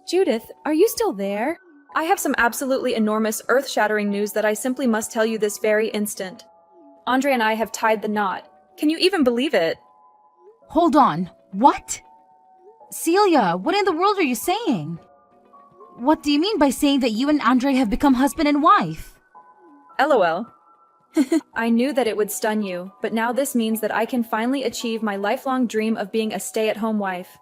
Judith, are you still there? I have some absolutely enormous, earth-shattering news that I simply must tell you this very instant. Andre and I have tied the knot. Can you even believe it? Hold on. What? Celia, what in the world are you saying? What do you mean by saying that you and Andre have become husband and wife? LOL. I knew that it would stun you, but now this means that I can finally achieve my lifelong dream of being a stay-at-home wife.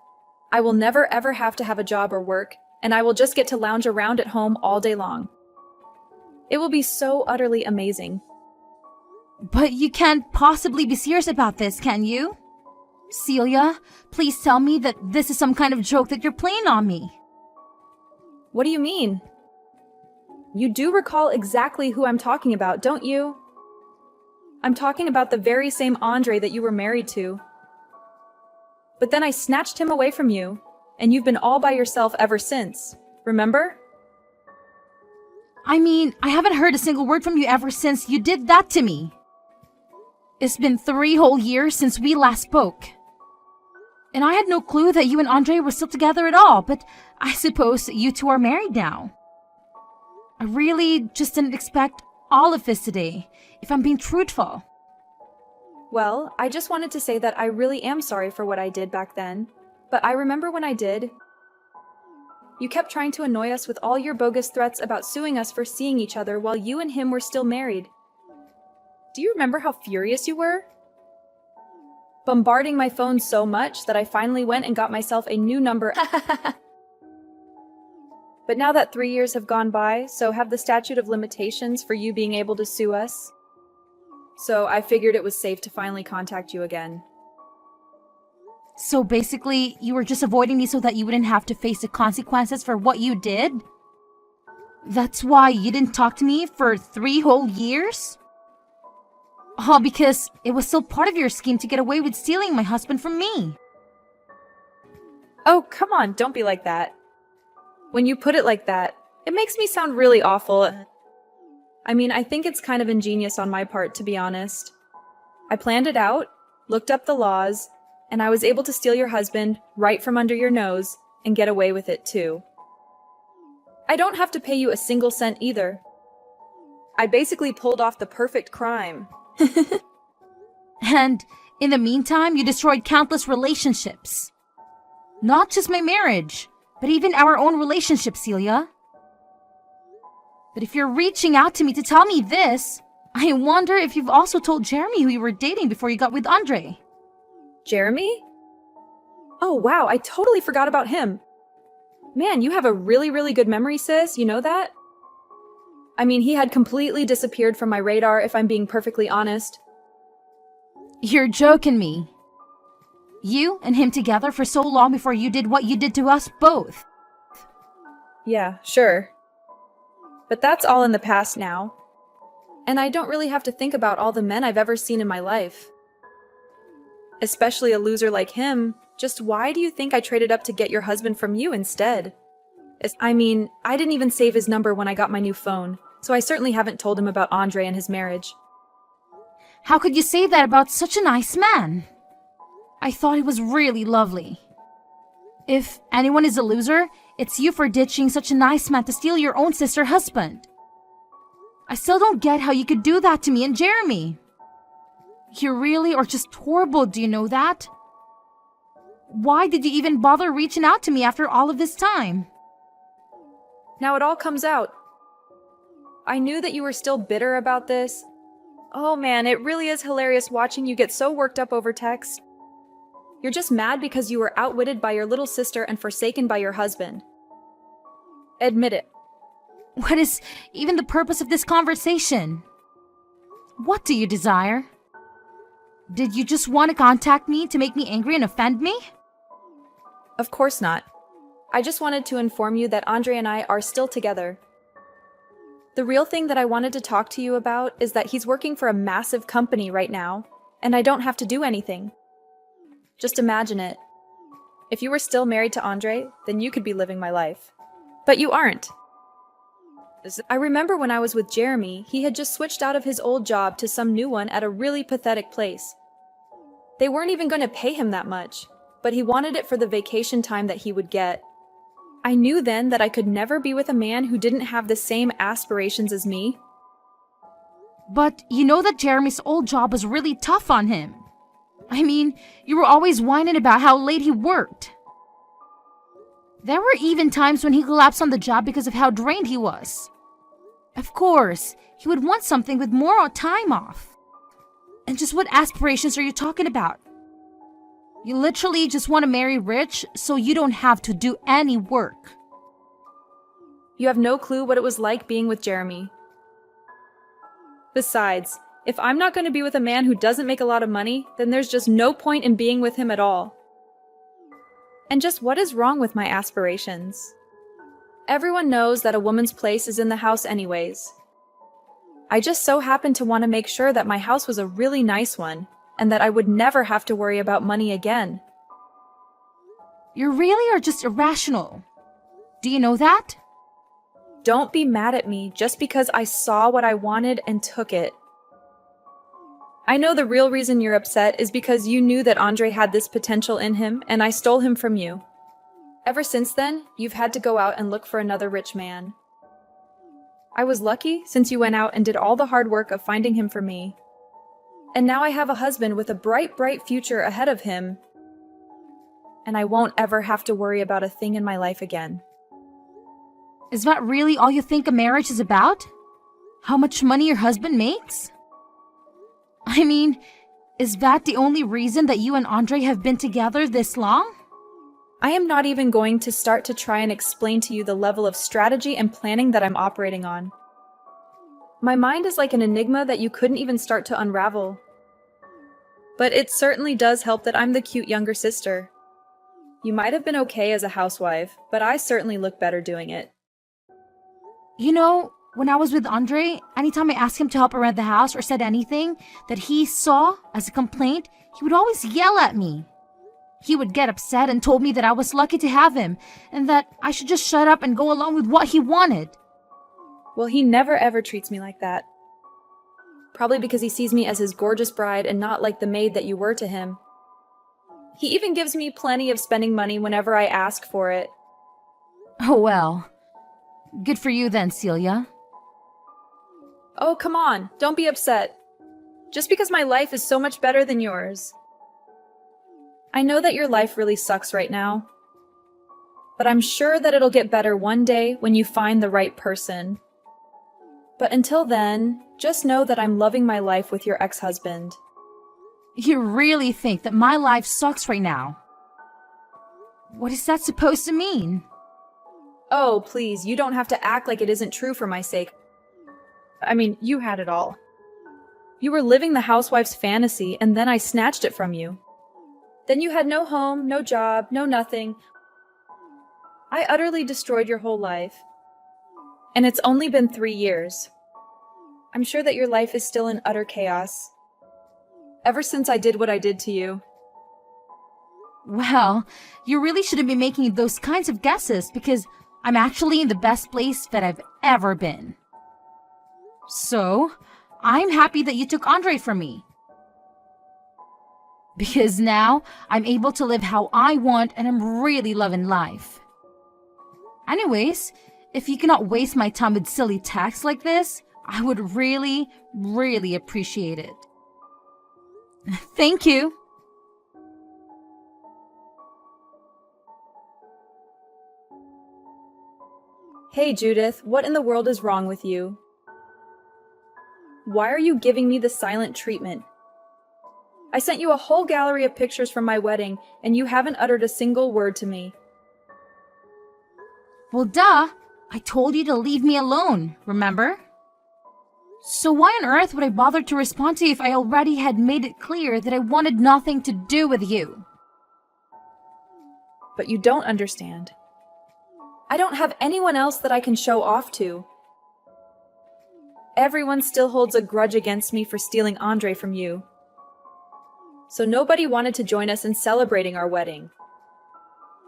I will never ever have to have a job or work, and I will just get to lounge around at home all day long. It will be so utterly amazing. But you can't possibly be serious about this, can you? Celia, please tell me that this is some kind of joke that you're playing on me. What do you mean? You do recall exactly who I'm talking about, don't you? I'm talking about the very same Andre that you were married to. But then I snatched him away from you, and you've been all by yourself ever since, remember? I mean, I haven't heard a single word from you ever since you did that to me. It's been 3 whole years since we last spoke. And I had no clue that you and Andre were still together at all, but I suppose you two are married now. I really just didn't expect all of this today, if I'm being truthful. Well, I just wanted to say that I really am sorry for what I did back then, but I remember when I did. You kept trying to annoy us with all your bogus threats about suing us for seeing each other while you and him were still married. Do you remember how furious you were? Bombarding my phone so much that I finally went and got myself a new number. But now that 3 years have gone by, so have the statute of limitations for you being able to sue us. So I figured it was safe to finally contact you again. So basically, you were just avoiding me so that you wouldn't have to face the consequences for what you did? That's why you didn't talk to me for 3 whole years? All because it was still part of your scheme to get away with stealing my husband from me. Oh, come on, don't be like that. When you put it like that, it makes me sound really awful. I mean, I think it's kind of ingenious on my part, to be honest. I planned it out, looked up the laws, and I was able to steal your husband right from under your nose and get away with it too. I don't have to pay you a single cent either. I basically pulled off the perfect crime. And in the meantime, you destroyed countless relationships. Not just my marriage, but even our own relationship, Celia. But if you're reaching out to me to tell me this, I wonder if you've also told Jeremy who you were dating before you got with Andre. Jeremy? Oh wow, I totally forgot about him. Man, you have a really, really good memory, sis, you know that? I mean, he had completely disappeared from my radar, if I'm being perfectly honest. You're joking me. You and him together for so long before you did what you did to us both. Yeah, sure. But that's all in the past now. And I don't really have to think about all the men I've ever seen in my life. Especially a loser like him. Just why do you think I traded up to get your husband from you instead? I mean, I didn't even save his number when I got my new phone, so I certainly haven't told him about Andre and his marriage. How could you say that about such a nice man? I thought he was really lovely. If anyone is a loser, it's you for ditching such a nice man to steal your own sister's husband. I still don't get how you could do that to me and Jeremy. You really are just horrible, do you know that? Why did you even bother reaching out to me after all of this time? Now it all comes out. I knew that you were still bitter about this. Oh man, it really is hilarious watching you get so worked up over text. You're just mad because you were outwitted by your little sister and forsaken by your husband. Admit it. What is even the purpose of this conversation? What do you desire? Did you just want to contact me to make me angry and offend me? Of course not. I just wanted to inform you that Andre and I are still together. The real thing that I wanted to talk to you about is that he's working for a massive company right now, and I don't have to do anything. Just imagine it. If you were still married to Andre, then you could be living my life. But you aren't. I remember when I was with Jeremy, he had just switched out of his old job to some new one at a really pathetic place. They weren't even going to pay him that much, but he wanted it for the vacation time that he would get. I knew then that I could never be with a man who didn't have the same aspirations as me. But you know that Jeremy's old job was really tough on him. I mean, you were always whining about how late he worked. There were even times when he collapsed on the job because of how drained he was. Of course, he would want something with more time off. And just what aspirations are you talking about? You literally just want to marry rich so you don't have to do any work. You have no clue what it was like being with Jeremy. Besides, if I'm not going to be with a man who doesn't make a lot of money, then there's just no point in being with him at all. And just what is wrong with my aspirations? Everyone knows that a woman's place is in the house anyways. I just so happened to want to make sure that my house was a really nice one, and that I would never have to worry about money again. You really are just irrational. Do you know that? Don't be mad at me just because I saw what I wanted and took it. I know the real reason you're upset is because you knew that Andre had this potential in him and I stole him from you. Ever since then, you've had to go out and look for another rich man. I was lucky since you went out and did all the hard work of finding him for me. And now I have a husband with a bright, bright future ahead of him. And I won't ever have to worry about a thing in my life again. Is that really all you think a marriage is about? How much money your husband makes? I mean, is that the only reason that you and Andre have been together this long? I am not even going to start to try and explain to you the level of strategy and planning that I'm operating on. My mind is like an enigma that you couldn't even start to unravel. But it certainly does help that I'm the cute younger sister. You might have been okay as a housewife, but I certainly look better doing it. You know, when I was with Andre, anytime I asked him to help around the house or said anything that he saw as a complaint, he would always yell at me. He would get upset and told me that I was lucky to have him and that I should just shut up and go along with what he wanted. Well, he never ever treats me like that. Probably because he sees me as his gorgeous bride and not like the maid that you were to him. He even gives me plenty of spending money whenever I ask for it. Oh well. Good for you then, Celia. Oh, come on, don't be upset. Just because my life is so much better than yours. I know that your life really sucks right now. But I'm sure that it'll get better one day when you find the right person. But until then, just know that I'm loving my life with your ex-husband. You really think that my life sucks right now? What is that supposed to mean? Oh, please, you don't have to act like it isn't true for my sake. I mean, you had it all. You were living the housewife's fantasy, and then I snatched it from you. Then you had no home, no job, no nothing. I utterly destroyed your whole life. And it's only been 3 years. I'm sure that your life is still in utter chaos. Ever since I did what I did to you. Well, you really shouldn't be making those kinds of guesses because I'm actually in the best place that I've ever been. So, I'm happy that you took Andre from me. Because now, I'm able to live how I want and I'm really loving life. Anyways, if you cannot waste my time with silly texts like this, I would really, really appreciate it. Thank you. Hey Judith, what in the world is wrong with you? Why are you giving me the silent treatment? I sent you a whole gallery of pictures from my wedding, and you haven't uttered a single word to me. Well, duh. I told you to leave me alone, remember? So why on earth would I bother to respond to you if I already had made it clear that I wanted nothing to do with you? But you don't understand. I don't have anyone else that I can show off to. Everyone still holds a grudge against me for stealing Andre from you. So nobody wanted to join us in celebrating our wedding.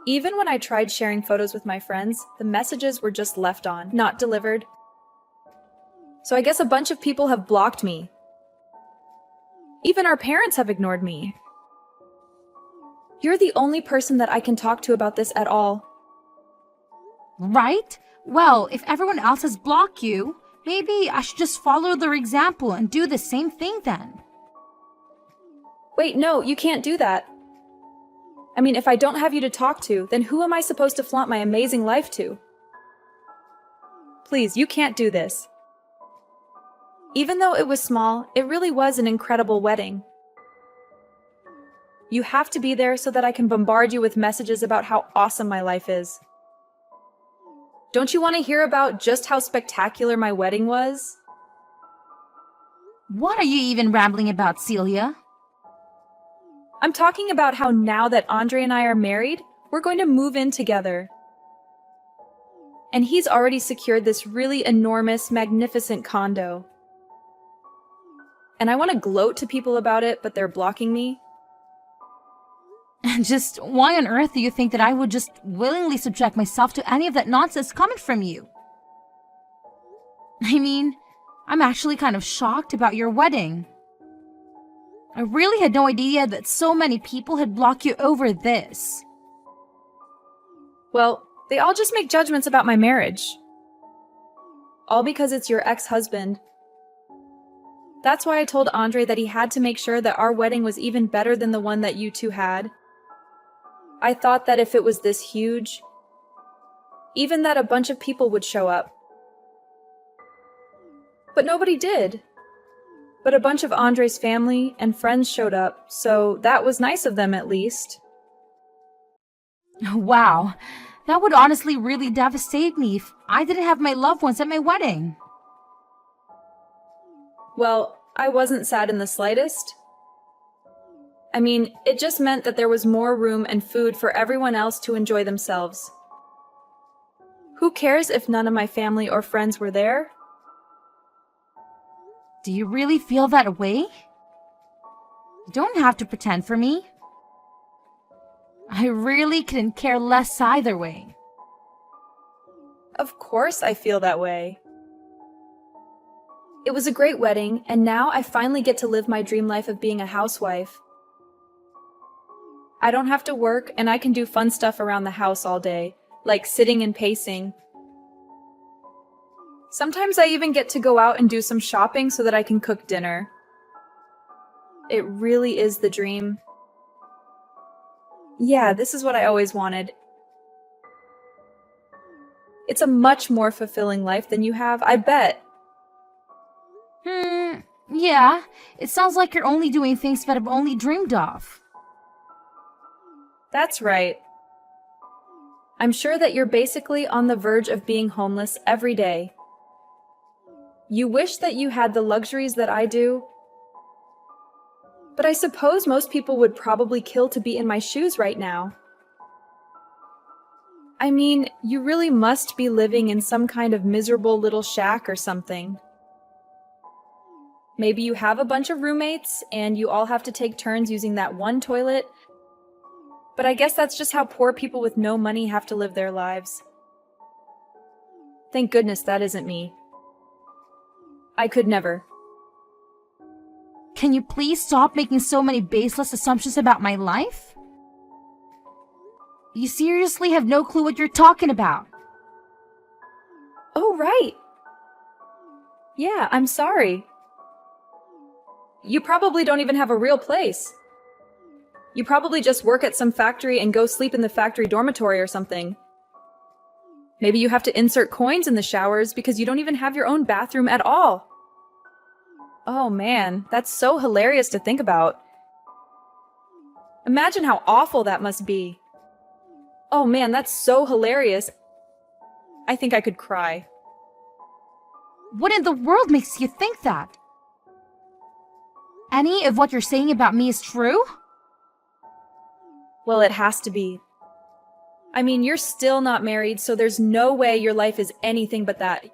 Even when I tried sharing photos with my friends, the messages were just left on, not delivered. So I guess a bunch of people have blocked me. Even our parents have ignored me. You're the only person that I can talk to about this at all. Right? Well, if everyone else has blocked you, maybe I should just follow their example and do the same thing then. Wait, no, you can't do that. I mean, if I don't have you to talk to, then who am I supposed to flaunt my amazing life to? Please, you can't do this. Even though it was small, it really was an incredible wedding. You have to be there so that I can bombard you with messages about how awesome my life is. Don't you want to hear about just how spectacular my wedding was? What are you even rambling about, Celia? I'm talking about how now that Andre and I are married, we're going to move in together. And he's already secured this really enormous, magnificent condo. And I want to gloat to people about it, but they're blocking me. Just why on earth do you think that I would just willingly subject myself to any of that nonsense coming from you? I mean, I'm actually kind of shocked about your wedding. I really had no idea that so many people had blocked you over this. Well, they all just make judgments about my marriage. All because it's your ex-husband. That's why I told Andre that he had to make sure that our wedding was even better than the one that you two had. I thought that if it was this huge, even that a bunch of people would show up. But nobody did. But a bunch of Andre's family and friends showed up, so that was nice of them at least. Wow, that would honestly really devastate me if I didn't have my loved ones at my wedding. Well, I wasn't sad in the slightest. I mean, it just meant that there was more room and food for everyone else to enjoy themselves. Who cares if none of my family or friends were there? Do you really feel that way? You don't have to pretend for me. I really couldn't care less either way. Of course I feel that way. It was a great wedding, and now I finally get to live my dream life of being a housewife. I don't have to work, and I can do fun stuff around the house all day, like sitting and pacing. Sometimes I even get to go out and do some shopping so that I can cook dinner. It really is the dream. Yeah, this is what I always wanted. It's a much more fulfilling life than you have, I bet. Yeah, it sounds like you're only doing things that I've only dreamed of. That's right. I'm sure that you're basically on the verge of being homeless every day. You wish that you had the luxuries that I do, but I suppose most people would probably kill to be in my shoes right now. I mean, you really must be living in some kind of miserable little shack or something. Maybe you have a bunch of roommates and you all have to take turns using that one toilet, but I guess that's just how poor people with no money have to live their lives. Thank goodness that isn't me. I could never. Can you please stop making so many baseless assumptions about my life? You seriously have no clue what you're talking about. Oh, right. Yeah, I'm sorry. You probably don't even have a real place. You probably just work at some factory and go sleep in the factory dormitory or something. Maybe you have to insert coins in the showers because you don't even have your own bathroom at all. Oh man, that's so hilarious to think about. Imagine how awful that must be. Oh man, that's so hilarious. I think I could cry. What in the world makes you think that? Any of what you're saying about me is true? Well, it has to be. I mean, you're still not married, so there's no way your life is anything but that.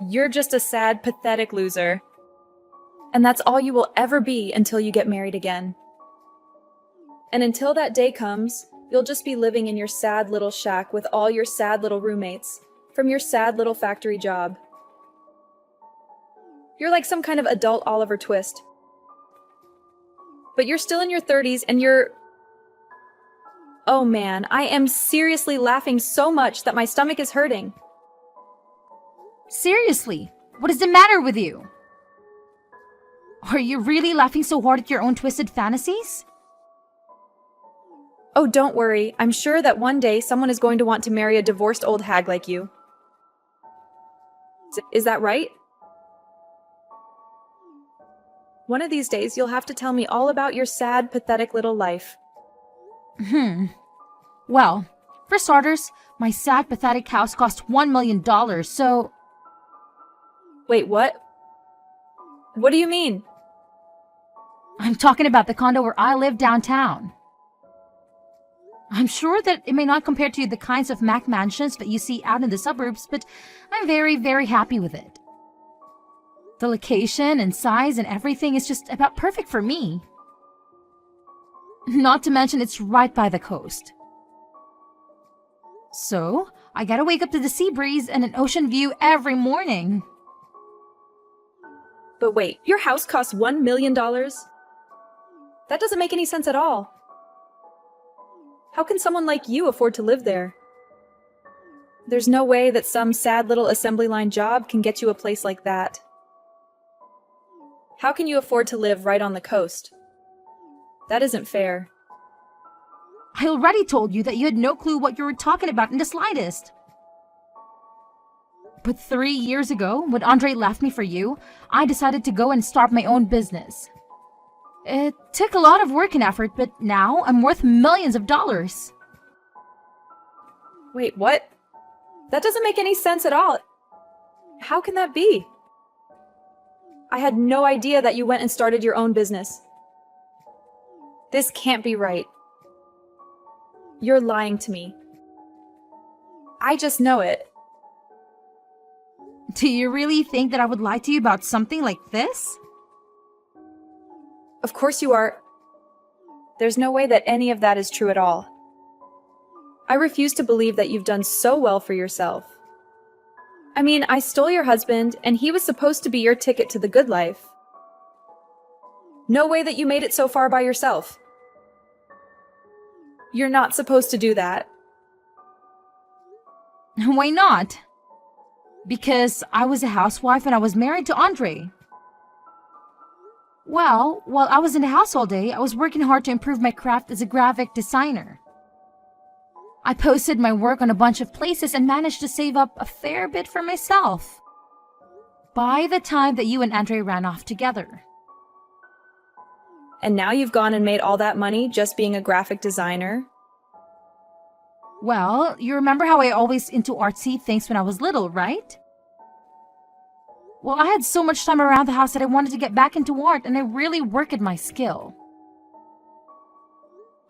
You're just a sad, pathetic loser. And that's all you will ever be until you get married again. And until that day comes, you'll just be living in your sad little shack with all your sad little roommates from your sad little factory job. You're like some kind of adult Oliver Twist. But you're still in your 30s and you're... Oh man, I am seriously laughing so much that my stomach is hurting. Seriously, what is the matter with you? Are you really laughing so hard at your own twisted fantasies? Oh, don't worry. I'm sure that one day someone is going to want to marry a divorced old hag like you. Is that right? One of these days, you'll have to tell me all about your sad, pathetic little life. Well, for starters, my sad, pathetic house cost $1 million, so... Wait, what? What do you mean? I'm talking about the condo where I live downtown. I'm sure that it may not compare to the kinds of Mac mansions that you see out in the suburbs, but I'm very, very happy with it. The location and size and everything is just about perfect for me. Not to mention it's right by the coast. So, I gotta wake up to the sea breeze and an ocean view every morning. But wait, your house costs $1 million? That doesn't make any sense at all. How can someone like you afford to live there? There's no way that some sad little assembly line job can get you a place like that. How can you afford to live right on the coast? That isn't fair. I already told you that you had no clue what you were talking about in the slightest. But 3 years ago, when Andre left me for you, I decided to go and start my own business. It took a lot of work and effort, but now I'm worth millions of dollars. Wait, what? That doesn't make any sense at all. How can that be? I had no idea that you went and started your own business. This can't be right. You're lying to me. I just know it. Do you really think that I would lie to you about something like this? Of course you are. There's no way that any of that is true at all. I refuse to believe that you've done so well for yourself. I mean, I stole your husband, and he was supposed to be your ticket to the good life. No way that you made it so far by yourself. You're not supposed to do that. Why not? Because I was a housewife and I was married to Andre. Well, while I was in the house all day, I was working hard to improve my craft as a graphic designer. I posted my work on a bunch of places and managed to save up a fair bit for myself. By the time that you and Andre ran off together. And now you've gone and made all that money just being a graphic designer? Well, you remember how I always into artsy things when I was little, right? Well, I had so much time around the house that I wanted to get back into art, and I really worked at my skill.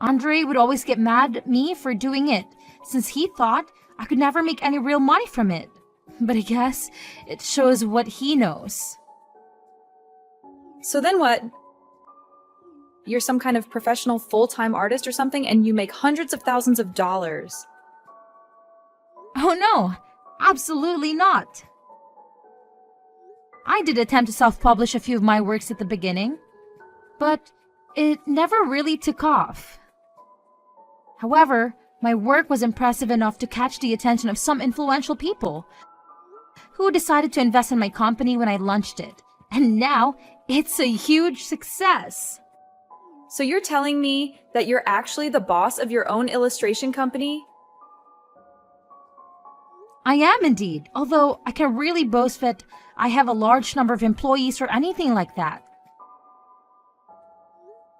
Andre would always get mad at me for doing it, since he thought I could never make any real money from it. But I guess it shows what he knows. So then what? You're some kind of professional full-time artist or something, and you make hundreds of thousands of dollars. Oh no, absolutely not. I did attempt to self-publish a few of my works at the beginning, but it never really took off. However, my work was impressive enough to catch the attention of some influential people who decided to invest in my company when I launched it, and now it's a huge success. So you're telling me that you're actually the boss of your own illustration company? I am indeed, although I can really boast that I have a large number of employees or anything like that.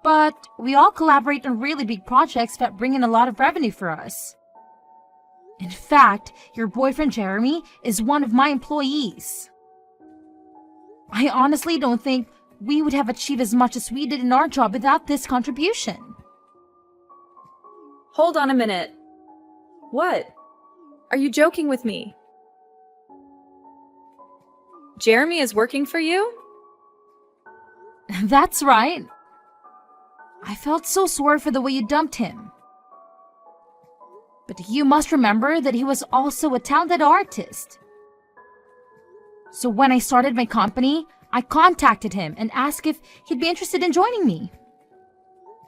But we all collaborate on really big projects that bring in a lot of revenue for us. In fact, your boyfriend Jeremy is one of my employees. I honestly don't think we would have achieved as much as we did in our job without this contribution. Hold on a minute. What? Are you joking with me? Jeremy is working for you? That's right. I felt so sorry for the way you dumped him. But you must remember that he was also a talented artist. So when I started my company, I contacted him and asked if he'd be interested in joining me.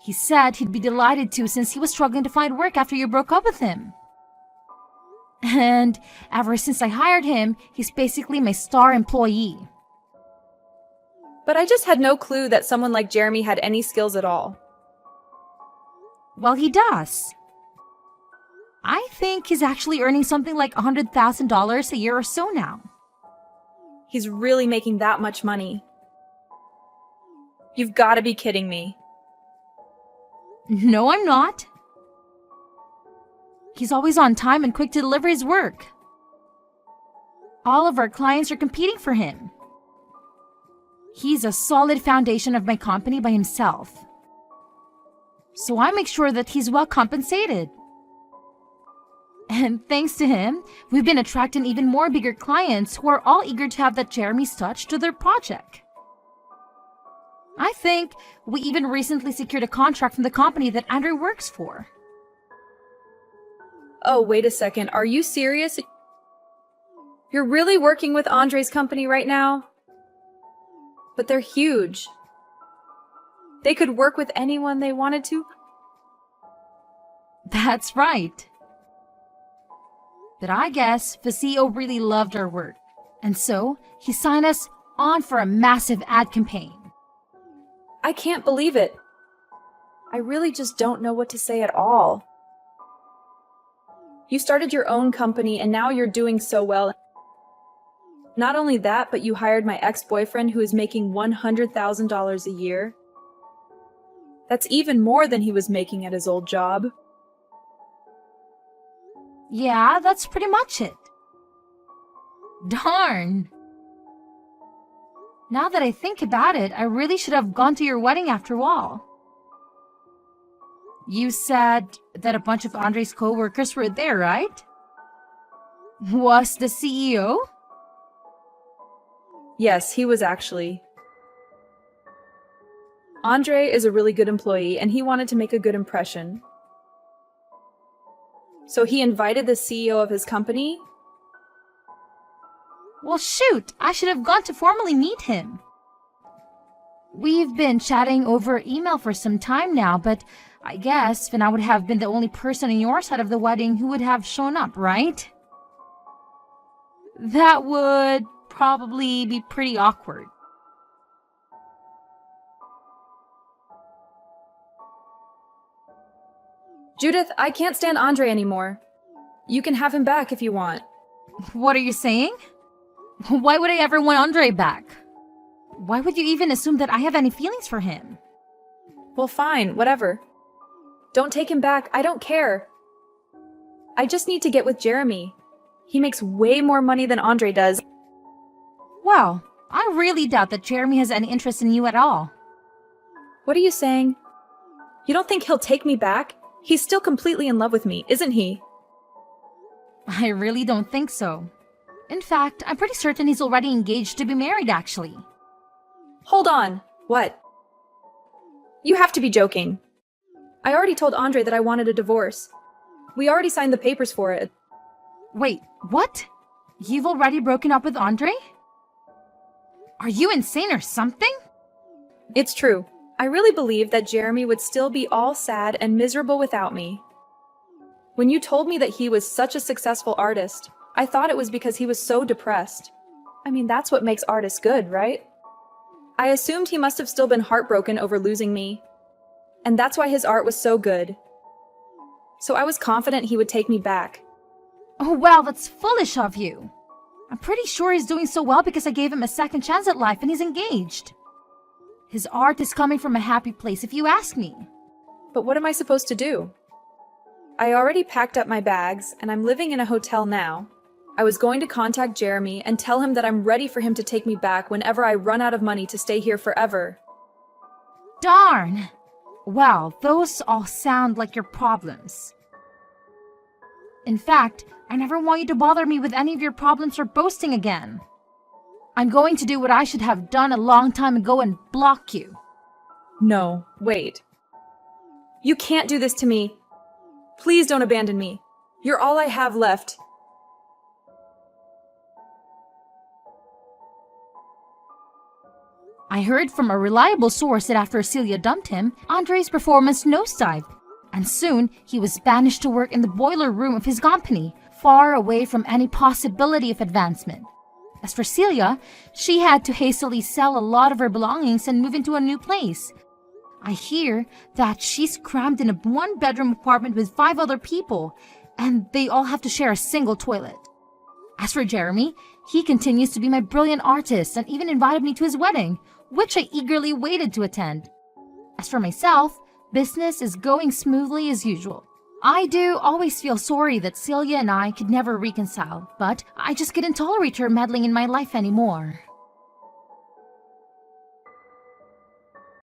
He said he'd be delighted to since he was struggling to find work after you broke up with him. And ever since I hired him, he's basically my star employee. But I just had no clue that someone like Jeremy had any skills at all. Well, he does. I think he's actually earning something like $100,000 a year or so now. He's really making that much money. You've got to be kidding me. No, I'm not. He's always on time and quick to deliver his work. All of our clients are competing for him. He's a solid foundation of my company by himself. So I make sure that he's well compensated. And thanks to him, we've been attracting even more bigger clients who are all eager to have that Jeremy's touch to their project. I think we even recently secured a contract from the company that Andrew works for. Oh, wait a second. Are you serious? You're really working with Andre's company right now? But they're huge. They could work with anyone they wanted to. That's right. But I guess the CEO really loved our work, and so he signed us on for a massive ad campaign. I can't believe it. I really just don't know what to say at all. You started your own company and now you're doing so well. Not only that, but you hired my ex-boyfriend who is making $100,000 a year. That's even more than he was making at his old job. Yeah, that's pretty much it. Darn. Now that I think about it, I really should have gone to your wedding after all. You said that a bunch of Andre's co-workers were there, right? Was the CEO? Yes, he was actually. Andre is a really good employee and he wanted to make a good impression. So he invited the CEO of his company. Well, shoot, I should have gone to formally meet him. We've been chatting over email for some time now, but I guess then I would have been the only person on your side of the wedding who would have shown up, right? That would probably be pretty awkward. Judith, I can't stand Andre anymore. You can have him back if you want. What are you saying? Why would I ever want Andre back? Why would you even assume that I have any feelings for him? Well, fine, whatever. Don't take him back, I don't care. I just need to get with Jeremy. He makes way more money than Andre does. Well, I really doubt that Jeremy has any interest in you at all. What are you saying? You don't think he'll take me back? He's still completely in love with me, isn't he? I really don't think so. In fact, I'm pretty certain he's already engaged to be married, actually. Hold on. What? You have to be joking. I already told Andre that I wanted a divorce. We already signed the papers for it. Wait, what? You've already broken up with Andre? Are you insane or something? It's true. I really believed that Jeremy would still be all sad and miserable without me. When you told me that he was such a successful artist, I thought it was because he was so depressed. I mean, that's what makes artists good, right? I assumed he must have still been heartbroken over losing me. And that's why his art was so good. So I was confident he would take me back. Oh, well, that's foolish of you. I'm pretty sure he's doing so well because I gave him a second chance at life and he's engaged. His art is coming from a happy place, if you ask me. But what am I supposed to do? I already packed up my bags, and I'm living in a hotel now. I was going to contact Jeremy and tell him that I'm ready for him to take me back whenever I run out of money to stay here forever. Darn! Well, those all sound like your problems. In fact, I never want you to bother me with any of your problems or boasting again. I'm going to do what I should have done a long time ago and block you. No, wait. You can't do this to me. Please don't abandon me. You're all I have left. I heard from a reliable source that after Celia dumped him, Andre's performance nosedived, and soon he was banished to work in the boiler room of his company, far away from any possibility of advancement. As for Celia, she had to hastily sell a lot of her belongings and move into a new place. I hear that she's crammed in a one-bedroom apartment with 5 other people, and they all have to share a single toilet. As for Jeremy, he continues to be my brilliant artist and even invited me to his wedding, which I eagerly waited to attend. As for myself, business is going smoothly as usual. I do always feel sorry that Celia and I could never reconcile, but I just couldn't tolerate her meddling in my life anymore.